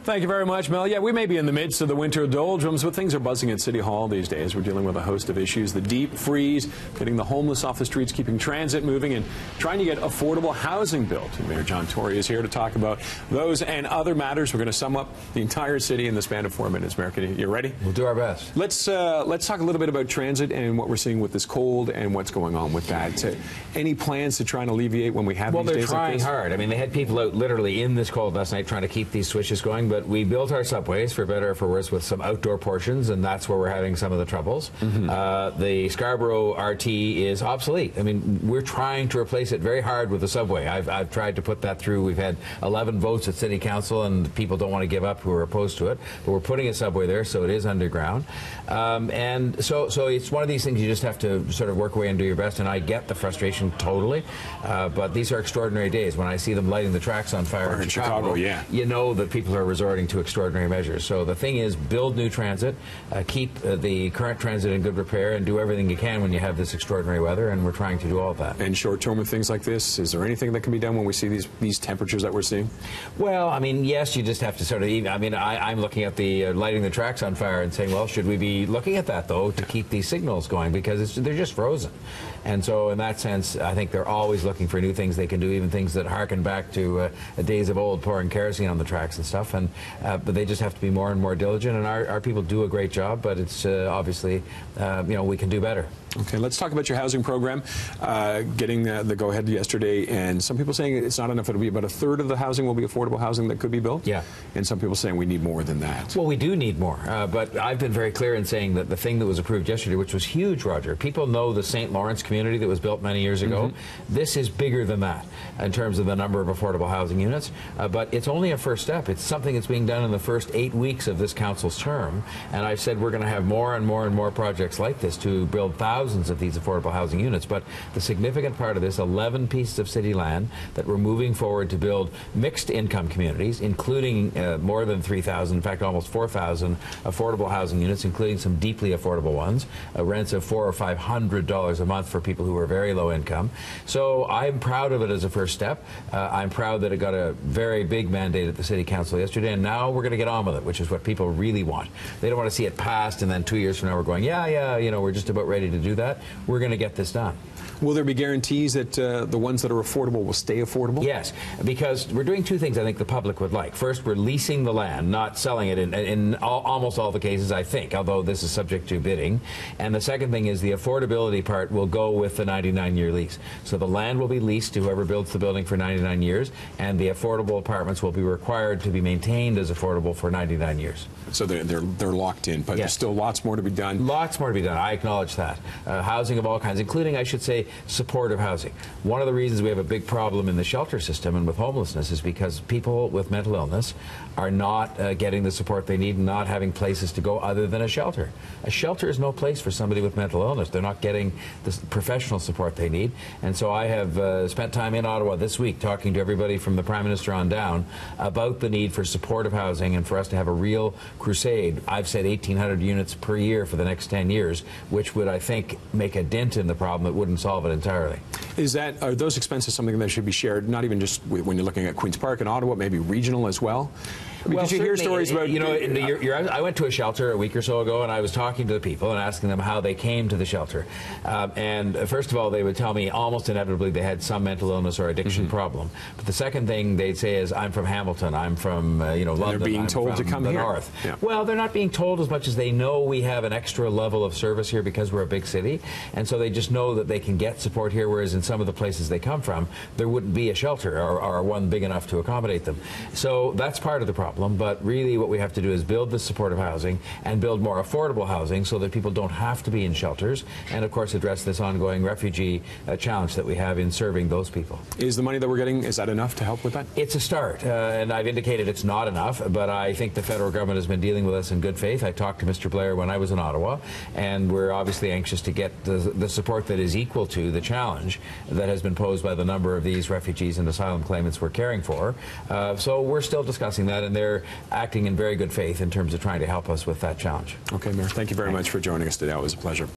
Thank you very much, Mel. Yeah, we may be in the midst of the winter doldrums, but things are buzzing at City Hall these days. We're dealing with a host of issues: the deep freeze, getting the homeless off the streets, keeping transit moving, and trying to get affordable housing built. And Mayor Tory is here to talk about those and other matters. We're going to sum up the entire city in the span of 4 minutes. Mayor, you ready? We'll do our best. Let's talk a little bit about transit and what we're seeing with this cold and what's going on with that. Any plans to try and alleviate when we have these days like this? Well, they're trying hard. I mean, they had people out literally in this cold last night trying to keep these switches going, but we built our subways, for better or for worse, with some outdoor portions, and that's where we're having some of the troubles. The Scarborough RT is obsolete. I mean, we're trying to replace it very hard with the subway. I've tried to put that through. We've had 11 votes at City Council, and people don't want to give up who are opposed to it, but we're putting a subway there, so it is underground. And so it's one of these things you just have to sort of work away and do your best, and I get the frustration totally, but these are extraordinary days. When I see them lighting the tracks on fire in Chicago, yeah, you know that people are resorting to extraordinary measures. So the thing is, build new transit, keep the current transit in good repair, and do everything you can when you have this extraordinary weather, and we're trying to do all of that. And short term with things like this, is there anything that can be done when we see these temperatures that we're seeing? Well, I mean, yes, you just have to sort of, I mean, I'm looking at the lighting the tracks on fire and saying, well, should we be looking at that, though, to keep these signals going, because they're just frozen. And so in that sense, I think they're always looking for new things they can do, even things that harken back to days of old, pouring kerosene on the tracks and stuff. And but they just have to be more and more diligent, and our people do a great job, but it's obviously, you know, we can do better. Okay, let's talk about your housing program. Getting the go-ahead yesterday, and some people saying it's not enough. It'll be about a third of the housing will be affordable housing that could be built. Yeah. And some people saying we need more than that. Well, we do need more, but I've been very clear in saying that the thing that was approved yesterday, which was huge, Roger, people know the St. Lawrence community that was built many years ago. This is bigger than that in terms of the number of affordable housing units, but it's only a first step. It's something that's being done in the first 8 weeks of this council's term, and I've said we're going to have more and more and more projects like this to build thousands of these affordable housing units. But the significant part of this, 11 pieces of city land that we're moving forward to build mixed income communities, including more than 3,000, in fact almost 4,000 affordable housing units, including some deeply affordable ones, rents of $400 or $500 a month for people who are very low income. So I'm proud of it as a first step. I'm proud that it got a very big mandate at the City Council yesterday, and now we're going to get on with it, which is what people really want. They don't want to see it passed and then 2 years from now we're going, yeah, you know, we're just about ready to do that. We're going to get this done. Will there be guarantees that the ones that are affordable will stay affordable? Yes, because we're doing two things I think the public would like. First, we're leasing the land, not selling it in almost all the cases, I think, although this is subject to bidding. And the second thing is the affordability part will go with the 99-year lease. So the land will be leased to whoever builds the building for 99 years, and the affordable apartments will be required to be maintained as affordable for 99 years. So they're locked in, but yes, there's still lots more to be done. Lots more to be done. I acknowledge that. Housing of all kinds, including, I should say, supportive housing. One of the reasons we have a big problem in the shelter system and with homelessness is because people with mental illness are not getting the support they need and not having places to go other than a shelter. A shelter is no place for somebody with mental illness. They're not getting the professional support they need. And so I have spent time in Ottawa this week talking to everybody from the Prime Minister on down about the need for supportive housing and for us to have a real crusade. I've said 1,800 units per year for the next 10 years, which would, I think, make a dent in the problem. It wouldn't solve it entirely. Are those expenses something that should be shared, not even just when you're looking at Queen's Park and Ottawa, maybe regional as well? I mean, well, did you hear stories about, you know, I went to a shelter a week or so ago, and I was talking to the people and asking them how they came to the shelter. And first of all, they would tell me almost inevitably they had some mental illness or addiction problem. But the second thing they'd say is, I'm from Hamilton, I'm from you know, London, they're being told to come here. North. Yeah. Well, they're not being told as much as they know we have an extra level of service here because we're a big city, and so they just know that they can get support here, whereas in some of the places they come from, there wouldn't be a shelter or one big enough to accommodate them. So that's part of the problem, but really what we have to do is build the supportive housing and build more affordable housing so that people don't have to be in shelters, and of course address this ongoing refugee challenge that we have in serving those people. Is the money that we're getting, is that enough to help with that? It's a start, and I've indicated it's not enough, but I think the federal government has been dealing with us in good faith. I talked to Mr. Blair when I was in Ottawa, and we're obviously anxious to get the support that is equal to the challenge that has been posed by the number of these refugees and asylum claimants we're caring for. So we're still discussing that, and they're acting in very good faith in terms of trying to help us with that challenge. Okay, Mayor, thank you very much for joining us today. It was a pleasure.